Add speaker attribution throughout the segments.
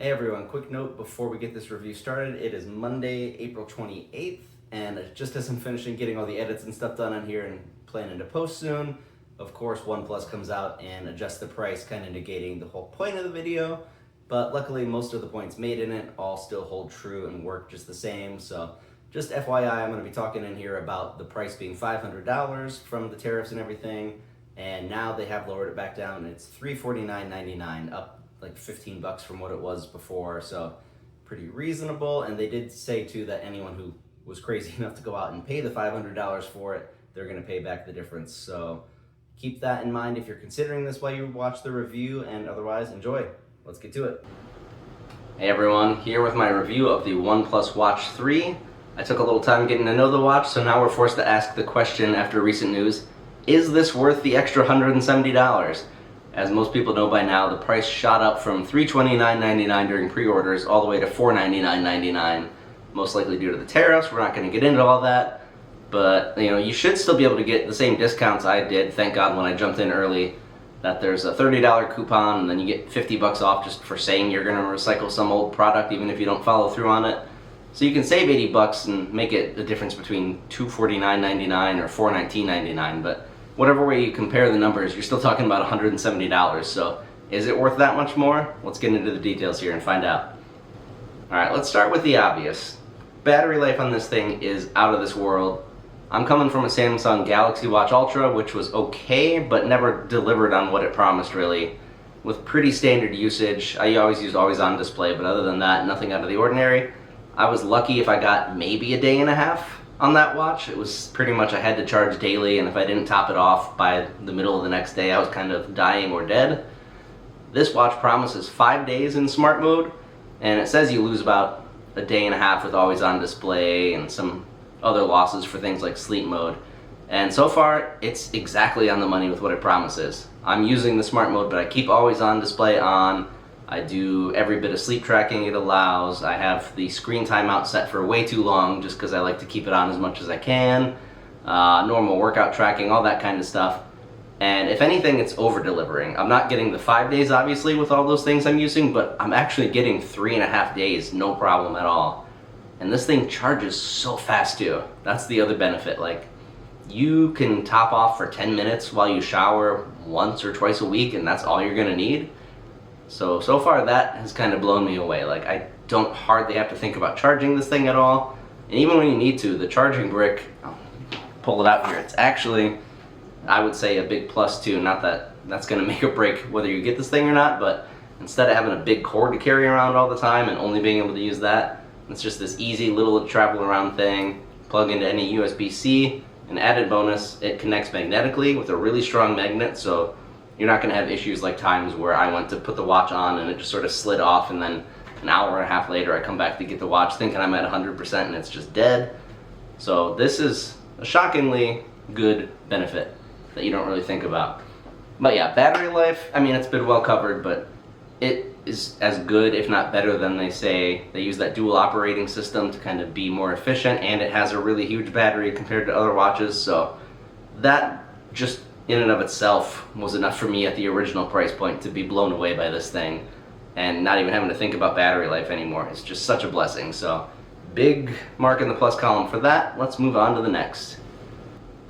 Speaker 1: Hey everyone, quick note before we get this review started. It is Monday, April 28th, and just as I'm finishing getting all the edits and stuff done on here and planning to post soon, of course OnePlus comes out and adjusts the price, kind of negating the whole point of the video. But luckily most of the points made in it all still hold true and work just the same. So just FYI, I'm going to be talking in here about the price being $500 from the tariffs and everything, and now they have lowered it back down. It's $349.99, up like 15 bucks from what it was before, so pretty reasonable. And they did say too that anyone who was crazy enough to go out and pay the $500 for it, they're going to pay back the difference. So keep that in mind if you're considering this while you watch the review, and otherwise enjoy. Let's get to it. Hey everyone, here with my review of the OnePlus Watch 3. I took a little time getting to know the watch, so now we're forced to ask the question after recent news, is this worth the extra $170? As most people know by now, the price shot up from $329.99 during pre-orders all the way to $499.99, most likely due to the tariffs. We're not going to get into all that, but you should still be able to get the same discounts I did, thank God, when I jumped in early. That there's a $30 coupon, and then you get 50 bucks off just for saying you're going to recycle some old product, even if you don't follow through on it. So you can save 80 bucks and make it the difference between $249.99 or $419.99, but whatever way you compare the numbers, you're still talking about $170. So is it worth that much more? Let's get into the details here and find out. Alright, let's start with the obvious. Battery life on this thing is out of this world. I'm coming from a Samsung Galaxy Watch Ultra, which was okay, but never delivered on what it promised really. With pretty standard usage, I always used always on display, but other than that, nothing out of the ordinary. I was lucky if I got maybe a day and a half on that watch. It was pretty much I had to charge daily, and if I didn't top it off by the middle of the next day, I was kind of dying or dead. This watch promises 5 days in smart mode, and it says you lose about a day and a half with always on display and some other losses for things like sleep mode. And so far, it's exactly on the money with what it promises. I'm using the smart mode, but I keep always on display on. I do every bit of sleep tracking it allows. I have the screen timeout set for way too long just because I like to keep it on as much as I can. Normal workout tracking, all that kind of stuff. And if anything, it's over-delivering. I'm not getting the 5 days, obviously, with all those things I'm using, but I'm actually getting 3.5 days, no problem at all. And this thing charges so fast, too. That's the other benefit. Like, you can top off for 10 minutes while you shower once or twice a week, and that's all you're going to need. So far that has kind of blown me away. Like, I don't hardly have to think about charging this thing at all. And even when you need to, the charging brick, I'll pull it out here, it's actually, I would say, a big plus too. Not that that's going to make or break whether you get this thing or not, but instead of having a big cord to carry around all the time and only being able to use that, it's just this easy little travel around thing, plug into any USB-C. An added bonus, it connects magnetically with a really strong magnet, so you're not going to have issues like times where I went to put the watch on and it just sort of slid off, and then an hour and a half later I come back to get the watch thinking I'm at 100% and it's just dead. So this is a shockingly good benefit that you don't really think about. But yeah, battery life, I mean, it's been well covered, but it is as good, if not better, than they say. They use that dual operating system to kind of be more efficient, and it has a really huge battery compared to other watches, so that just in and of itself was enough for me at the original price point to be blown away by this thing and not even having to think about battery life anymore. It's just such a blessing. So big mark in the plus column for that. Let's move on to the next.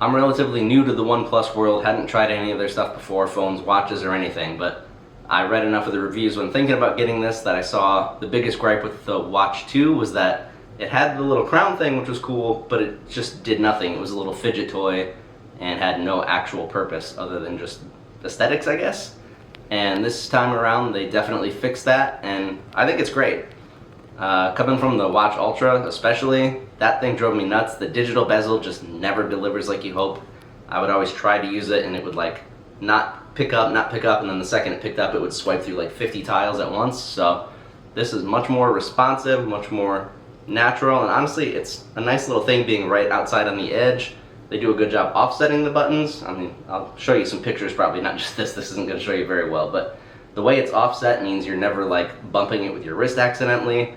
Speaker 1: I'm relatively new to the OnePlus world, hadn't tried any of their stuff before, phones, watches, or anything, but I read enough of the reviews when thinking about getting this that I saw the biggest gripe with the Watch 2 was that it had the little crown thing, which was cool, but it just did nothing. It was a little fidget toy and had no actual purpose other than just aesthetics, I guess. And this time around, they definitely fixed that, and I think it's great. Coming from the Watch Ultra especially, that thing drove me nuts. The digital bezel just never delivers like you hope. I would always try to use it, and it would like not pick up, and then the second it picked up, it would swipe through like 50 tiles at once. So this is much more responsive, much more natural, and honestly, it's a nice little thing being right outside on the edge. They do a good job offsetting the buttons. I mean, I'll show you some pictures, probably not just this isn't going to show you very well, but the way it's offset means you're never like bumping it with your wrist accidentally.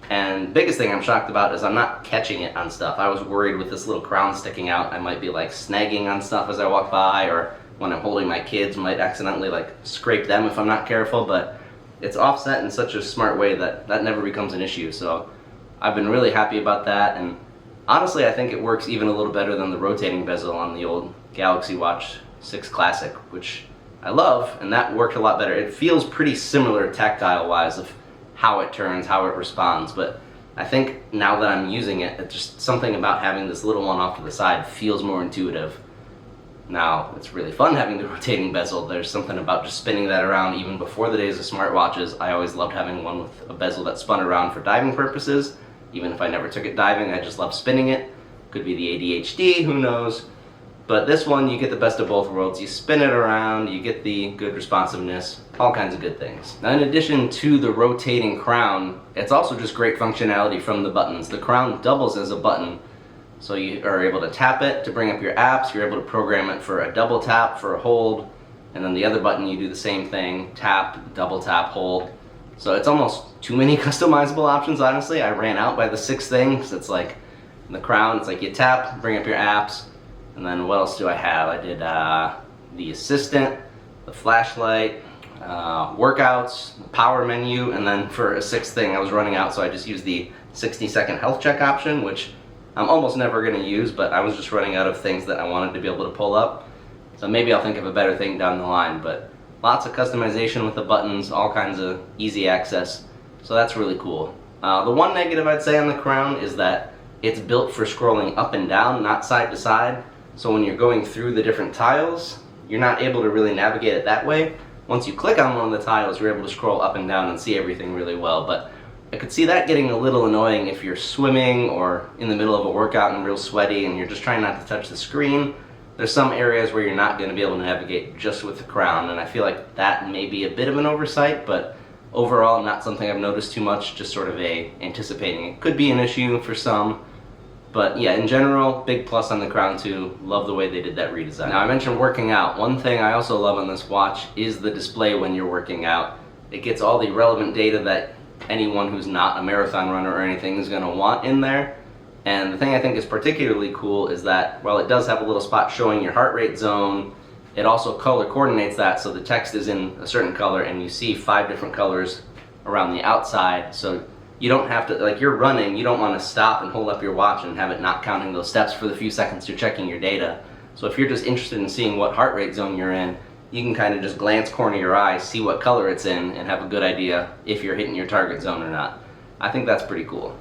Speaker 1: And biggest thing I'm shocked about is I'm not catching it on stuff. I was worried with this little crown sticking out, I might be like snagging on stuff as I walk by, or when I'm holding my kids, might accidentally like scrape them if I'm not careful, but it's offset in such a smart way that that never becomes an issue. So I've been really happy about that, and honestly I think it works even a little better than the rotating bezel on the old Galaxy Watch 6 Classic, which I love, and that worked a lot better. It feels pretty similar tactile wise of how it turns, how it responds, but I think now that I'm using it, it's just something about having this little one off to the side feels more intuitive. Now, it's really fun having the rotating bezel. There's something about just spinning that around. Even before the days of smartwatches, I always loved having one with a bezel that spun around for diving purposes. Even if I never took it diving, I just loved spinning it. Could be the ADHD, who knows. But this one, you get the best of both worlds. You spin it around, you get the good responsiveness, all kinds of good things. Now, in addition to the rotating crown, it's also just great functionality from the buttons. The crown doubles as a button, so you are able to tap it to bring up your apps. You're able to program it for a double tap, for a hold, and then the other button you do the same thing, tap, double tap, hold. So it's almost too many customizable options, honestly. I ran out by the sixth thing, because it's like, the crown, it's like you tap, bring up your apps, and then what else do I have? I did the assistant, the flashlight, workouts, the power menu, and then for a sixth thing I was running out, so I just used the 60-second health check option, which I'm almost never going to use, but I was just running out of things that I wanted to be able to pull up. So maybe I'll think of a better thing down the line, but lots of customization with the buttons, all kinds of easy access, so that's really cool. The one negative I'd say on the crown is that it's built for scrolling up and down, not side to side. So when you're going through the different tiles, you're not able to really navigate it that way. Once you click on one of the tiles, you're able to scroll up and down and see everything really well. But I could see that getting a little annoying if you're swimming or in the middle of a workout and real sweaty and you're just trying not to touch the screen. There's some areas where you're not going to be able to navigate just with the crown, and I feel like that may be a bit of an oversight, but overall not something I've noticed too much, just sort of anticipating it could be an issue for some. But yeah, in general, big plus on the crown too. Love the way they did that redesign. Now, I mentioned working out. One thing I also love on this watch is the display when you're working out. It gets all the relevant data that anyone who's not a marathon runner or anything is going to want in there. And the thing I think is particularly cool is that while it does have a little spot showing your heart rate zone, it also color coordinates that, so the text is in a certain color and you see 5 different colors around the outside. So you don't have to, like, you're running, you don't want to stop and hold up your watch and have it not counting those steps for the few seconds you're checking your data. So if you're just interested in seeing what heart rate zone you're in, you can kind of just glance corner your eye, see what color it's in, and have a good idea if you're hitting your target zone or not. I think that's pretty cool.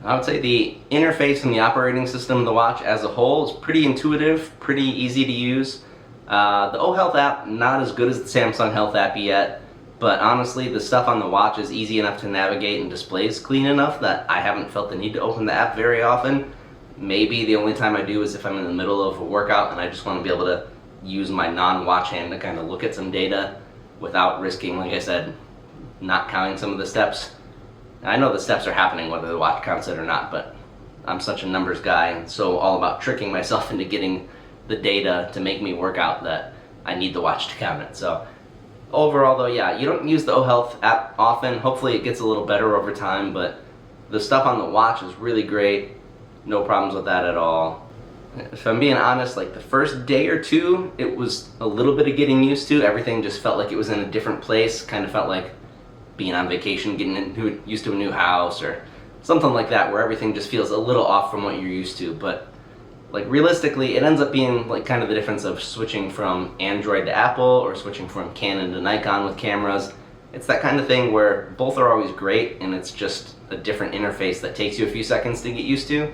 Speaker 1: I would say the interface and the operating system of the watch as a whole is pretty intuitive, pretty easy to use. The O Health app, not as good as the Samsung Health app yet. But honestly, the stuff on the watch is easy enough to navigate and displays clean enough that I haven't felt the need to open the app very often. Maybe the only time I do is if I'm in the middle of a workout and I just want to be able to use my non-watch hand to kind of look at some data without risking, like I said, not counting some of the steps. I know the steps are happening whether the watch counts it or not, but I'm such a numbers guy and so all about tricking myself into getting the data to make me work out that I need the watch to count it. So overall though, yeah, you don't use the O Health app often. Hopefully it gets a little better over time, but the stuff on the watch is really great. No problems with that at all. If I'm being honest, like the first day or two, it was a little bit of getting used to. Everything just felt like it was in a different place. Kind of felt like being on vacation, getting used to a new house or something like that, where everything just feels a little off from what you're used to. But like realistically, it ends up being like kind of the difference of switching from Android to Apple or switching from Canon to Nikon with cameras. It's that kind of thing where both are always great and it's just a different interface that takes you a few seconds to get used to.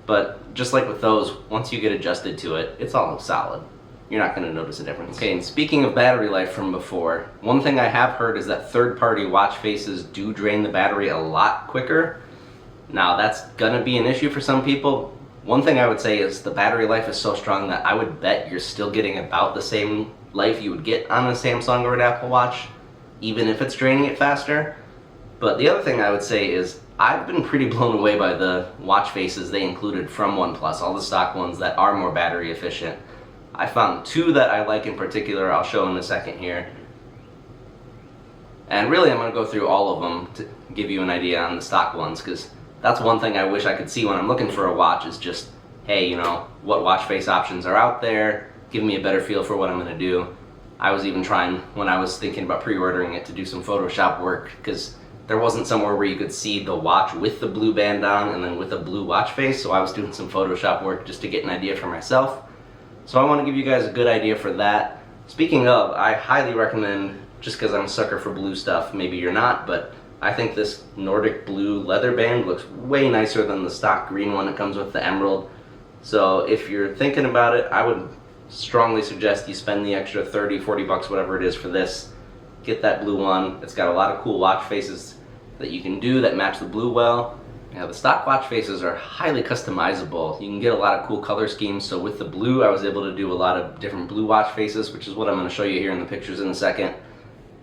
Speaker 1: But just like with those, once you get adjusted to it, it's all solid. You're not going to notice a difference. Okay, and speaking of battery life from before, one thing I have heard is that third-party watch faces do drain the battery a lot quicker. Now that's going to be an issue for some people. One thing I would say is the battery life is so strong that I would bet you're still getting about the same life you would get on a Samsung or an Apple Watch, even if it's draining it faster. But the other thing I would say is I've been pretty blown away by the watch faces they included from OnePlus, all the stock ones that are more battery efficient. I found 2 that I like in particular, I'll show in a second here. And really I'm going to go through all of them to give you an idea on the stock ones, because that's one thing I wish I could see when I'm looking for a watch is just, hey, you know, what watch face options are out there, give me a better feel for what I'm going to do. I was even trying, when I was thinking about pre-ordering it, to do some Photoshop work, because there wasn't somewhere where you could see the watch with the blue band on and then with a blue watch face, so I was doing some Photoshop work just to get an idea for myself. So I want to give you guys a good idea for that. Speaking of, I highly recommend, just because I'm a sucker for blue stuff, maybe you're not, but I think this Nordic blue leather band looks way nicer than the stock green one that comes with the emerald. So if you're thinking about it, I would strongly suggest you spend the extra 30, 40 bucks, whatever it is for this. Get that blue one. It's got a lot of cool watch faces that you can do that match the blue well. Now the stock watch faces are highly customizable. You can get a lot of cool color schemes. So with the blue, I was able to do a lot of different blue watch faces, which is what I'm going to show you here in the pictures in a second.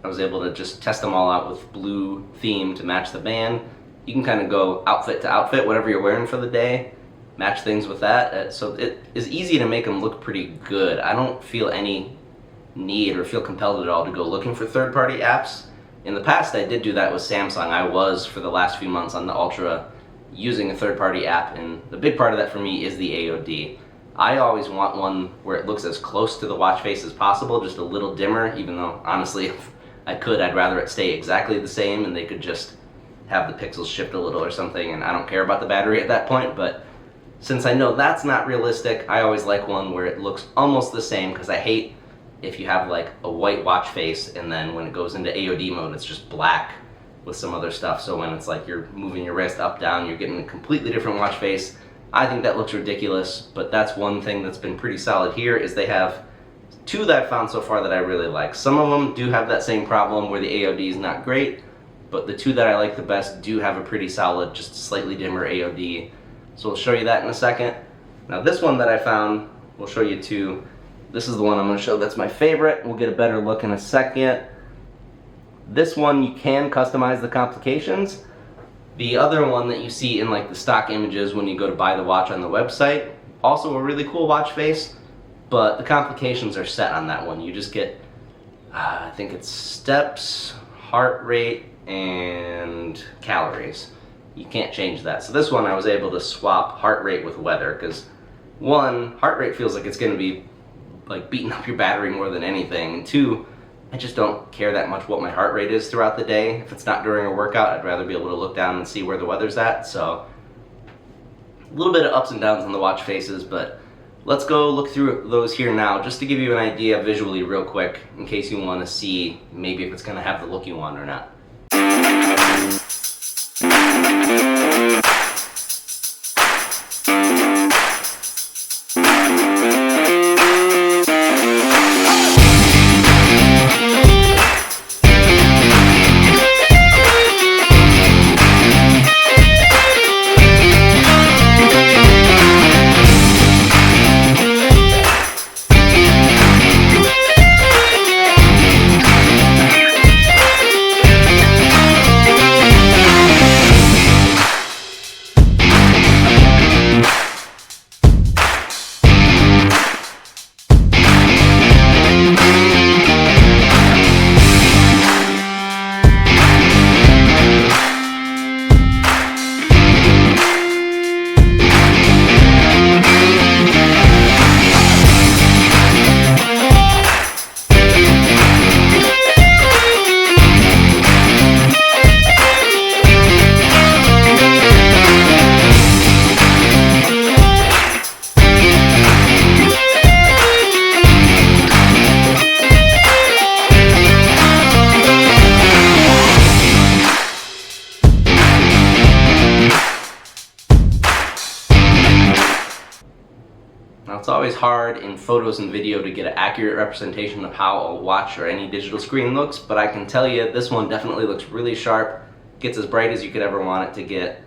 Speaker 1: I was able to just test them all out with blue theme to match the band. You can kind of go outfit to outfit, whatever you're wearing for the day, match things with that. So it is easy to make them look pretty good. I don't feel any need or feel compelled at all to go looking for third-party apps. In the past, I did do that with Samsung. I was, for the last few months on the Ultra, using a third-party app, and the big part of that for me is the AOD. I always want one where it looks as close to the watch face as possible, just a little dimmer, even though honestly if I could, I'd rather it stay exactly the same and they could just have the pixels shift a little or something, and I don't care about the battery at that point. But since I know that's not realistic, I always like one where it looks almost the same, because I hate if you have like a white watch face and then when it goes into AOD mode it's just black with some other stuff. So when it's like you're moving your wrist up, down, you're getting a completely different watch face. I think that looks ridiculous, but that's one thing that's been pretty solid here, is they have two that I've found so far that I really like. Some of them do have that same problem where the AOD is not great, but the two that I like the best do have a pretty solid, just slightly dimmer AOD. So we'll show you that in a second. Now this one that I found, we'll show you two. This is the one I'm going to show that's my favorite. We'll get a better look in a second. This one you can customize the complications. The other one that you see in like the stock images when you go to buy the watch on the website, also a really cool watch face, but the complications are set on that one. You just get, I think it's steps, heart rate, and calories. You can't change that. So this one I was able to swap heart rate with weather, because one, heart rate feels like it's going to be like beating up your battery more than anything, and two, I just don't care that much what my heart rate is throughout the day. If it's not during a workout, I'd rather be able to look down and see where the weather's at. So a little bit of ups and downs on the watch faces, but let's go look through those here now, just to give you an idea visually real quick, in case you want to see maybe if it's going to have the look you want or not. Now it's always hard in photos and video to get an accurate representation of how a watch or any digital screen looks, but I can tell you this one definitely looks really sharp, gets as bright as you could ever want it to get.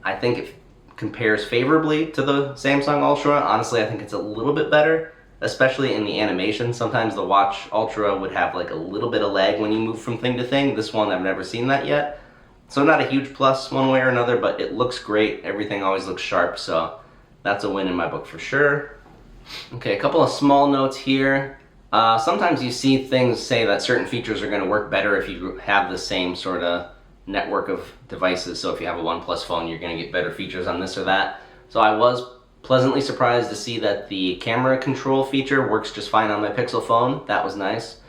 Speaker 1: I think it compares favorably to the Samsung Ultra. Honestly, I think it's a little bit better, especially in the animation. Sometimes the Watch Ultra would have like a little bit of lag when you move from thing to thing. This one, I've never seen that yet. So not a huge plus one way or another, but it looks great. Everything always looks sharp, so that's a win in my book for sure. Okay, a couple of small notes here. Sometimes you see things say that certain features are going to work better if you have the same sort of network of devices. So if you have a OnePlus phone, you're going to get better features on this or that. So I was pleasantly surprised to see that the camera control feature works just fine on my Pixel phone. That was nice.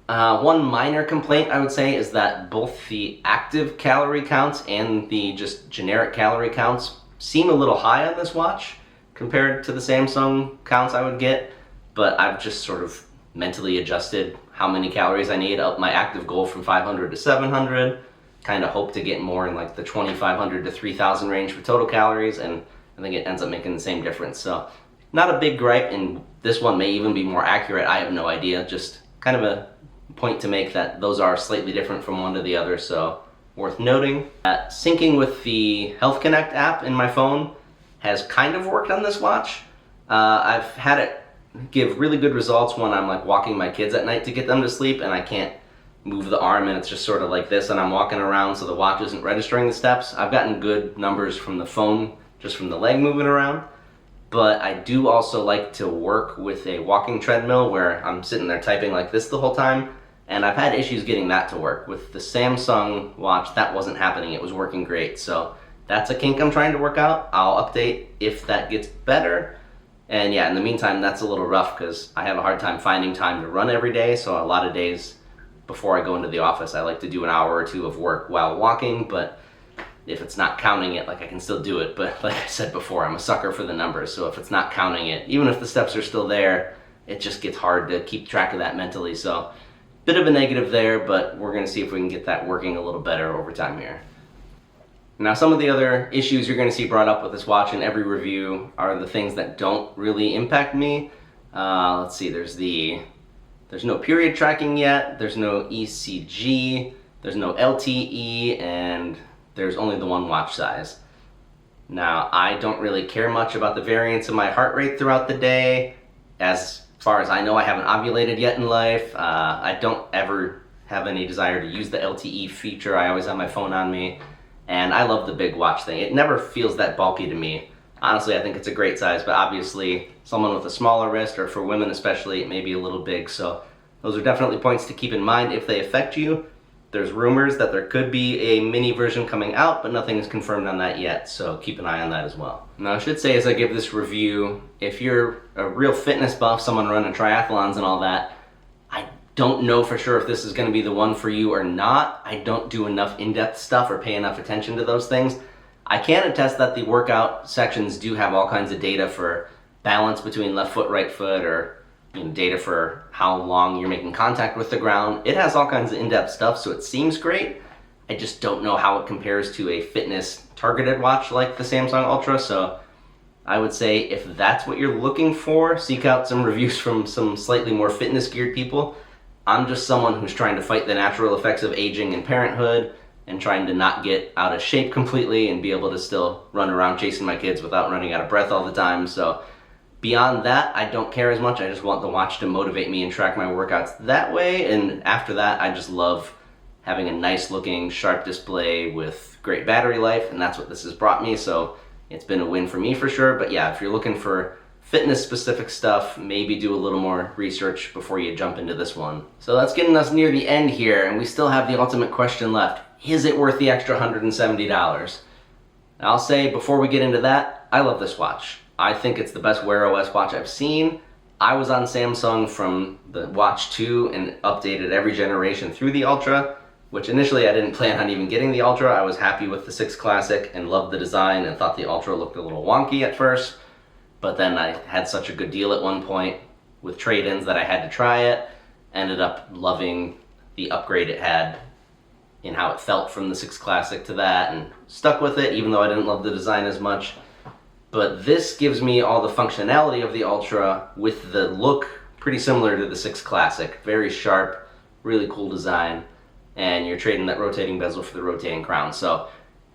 Speaker 1: One minor complaint I would say is that both the active calorie counts and the just generic calorie counts seem a little high on this watch compared to the Samsung counts I would get, but I've just sort of mentally adjusted how many calories I need, up my active goal from 500 to 700, kind of hope to get more in like the 2,500 to 3,000 range for total calories, and I think it ends up making the same difference. So not a big gripe, and this one may even be more accurate, I have no idea, just kind of a point to make that those are slightly different from one to the other, so worth noting. Syncing with the Health Connect app in my phone has kind of worked on this watch. I've had it give really good results when I'm like walking my kids at night to get them to sleep and I can't move the arm and it's just sort of like this and I'm walking around so the watch isn't registering the steps. I've gotten good numbers from the phone just from the leg moving around, but I do also like to work with a walking treadmill where I'm sitting there typing like this the whole time, and I've had issues getting that to work. With the Samsung watch, that wasn't happening. It was working great, so that's a kink I'm trying to work out. I'll update if that gets better. And yeah, in the meantime, that's a little rough because I have a hard time finding time to run every day, so a lot of days before I go into the office, I like to do an hour or two of work while walking, but if it's not counting it, like I can still do it, but like I said before, I'm a sucker for the numbers, so if it's not counting it, even if the steps are still there, it just gets hard to keep track of that mentally, so bit of a negative there, but we're gonna see if we can get that working a little better over time here. Now, some of the other issues you're going to see brought up with this watch in every review are the things that don't really impact me. Let's see, there's no period tracking yet, there's no ECG, there's no LTE, and there's only the one watch size. Now, I don't really care much about the variance of my heart rate throughout the day. As far as I know, I haven't ovulated yet in life. I don't ever have any desire to use the LTE feature. I always have my phone on me. And I love the big watch thing. It never feels that bulky to me. Honestly, I think it's a great size, but obviously someone with a smaller wrist, or for women especially, it may be a little big. So those are definitely points to keep in mind if they affect you. There's rumors that there could be a mini version coming out, but nothing is confirmed on that yet, so keep an eye on that as well. Now, I should say as I give this review, if you're a real fitness buff, someone running triathlons and all that, don't know for sure if this is going to be the one for you or not. I don't do enough in-depth stuff or pay enough attention to those things. I can attest that the workout sections do have all kinds of data for balance between left foot, right foot, or data for how long you're making contact with the ground. It has all kinds of in-depth stuff, so it seems great. I just don't know how it compares to a fitness targeted watch like the Samsung Ultra, so I would say if that's what you're looking for, seek out some reviews from some slightly more fitness geared people. I'm just someone who's trying to fight the natural effects of aging and parenthood and trying to not get out of shape completely and be able to still run around chasing my kids without running out of breath all the time. So beyond that, I don't care as much. I just want the watch to motivate me and track my workouts that way. And after that, I just love having a nice looking sharp display with great battery life, and that's what this has brought me. So it's been a win for me for sure. But yeah, if you're looking for fitness specific stuff, maybe do a little more research before you jump into this one. So that's getting us near the end here, and we still have the ultimate question left. Is it worth the extra $170? I'll say before we get into that, I love this watch. I think it's the best WearOS watch I've seen. I was on Samsung from the Watch 2 and updated every generation through the Ultra, which initially I didn't plan on even getting the Ultra. I was happy with the 6 Classic and loved the design and thought the Ultra looked a little wonky at first. But then I had such a good deal at one point with trade-ins that I had to try it. Ended up loving the upgrade it had in how it felt from the 6 Classic to that, and stuck with it even though I didn't love the design as much. But this gives me all the functionality of the Ultra with the look pretty similar to the 6 Classic. Very sharp, really cool design, and you're trading that rotating bezel for the rotating crown. So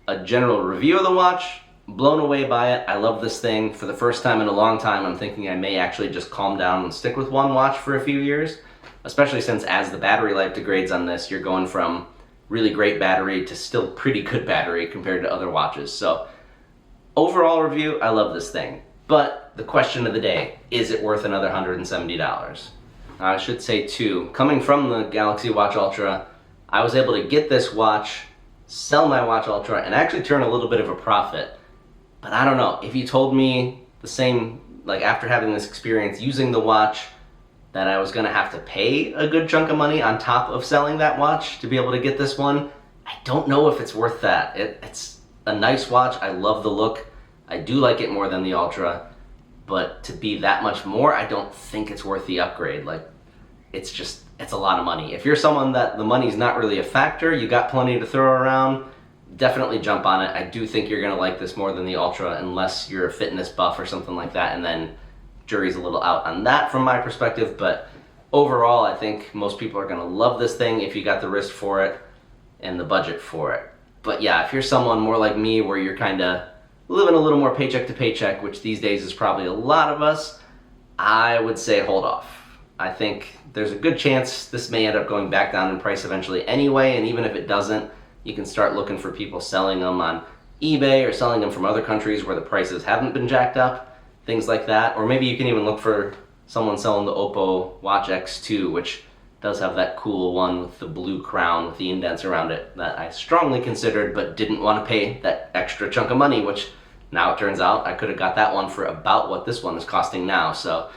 Speaker 1: a general review of the watch, blown away by it. I love this thing. For the first time in a long time, I'm thinking I may actually just calm down and stick with one watch for a few years, especially since as the battery life degrades on this, you're going from really great battery to still pretty good battery compared to other watches. So overall review, I love this thing. But the question of the day, is it worth another $170? I should say too, coming from the Galaxy Watch Ultra, I was able to get this watch, sell my Watch Ultra, and actually turn a little bit of a profit. But I don't know, if you told me the same, like after having this experience using the watch, that I was gonna have to pay a good chunk of money on top of selling that watch to be able to get this one. I don't know if it's worth that. It's a nice watch. I love the look. I do like it more than the Ultra, but to be that much more, I don't think it's worth the upgrade. Like, it's a lot of money. If you're someone that the money's not really a factor, you got plenty to throw around, definitely jump on it. I do think you're gonna like this more than the Ultra, unless you're a fitness buff or something like that, and then jury's a little out on that from my perspective. But overall, I think most people are gonna love this thing if you got the wrist for it and the budget for it. But yeah, if you're someone more like me where you're kinda living a little more paycheck to paycheck, which these days is probably a lot of us, I would say hold off. I think there's a good chance this may end up going back down in price eventually anyway, and even if it doesn't, you can start looking for people selling them on eBay or selling them from other countries where the prices haven't been jacked up, things like that. Or maybe you can even look for someone selling the Oppo Watch X2, which does have that cool one with the blue crown with the indents around it that I strongly considered but didn't want to pay that extra chunk of money, which now it turns out I could have got that one for about what this one is costing now. So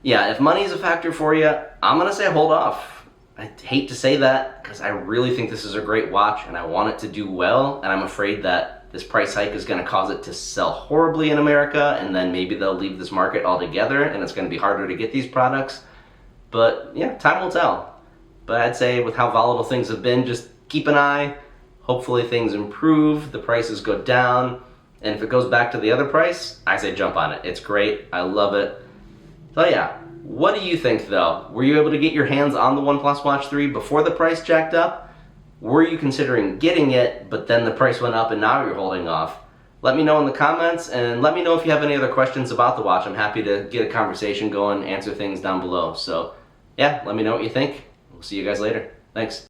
Speaker 1: yeah, if money is a factor for you, I'm gonna say hold off. I hate to say that because I really think this is a great watch and I want it to do well, and I'm afraid that this price hike is gonna cause it to sell horribly in America, and then maybe they'll leave this market altogether and it's gonna be harder to get these products. But yeah, time will tell. But I'd say with how volatile things have been, just keep an eye. Hopefully things improve, the prices go down, and if it goes back to the other price, I say jump on it. It's great, I love it. So yeah, what do you think though? Were you able to get your hands on the OnePlus Watch 3 before the price jacked up? Were you considering getting it, but then the price went up and now you're holding off? Let me know in the comments, and let me know if you have any other questions about the watch. I'm happy to get a conversation going, answer things down below. So yeah, let me know what you think. We'll see you guys later. Thanks.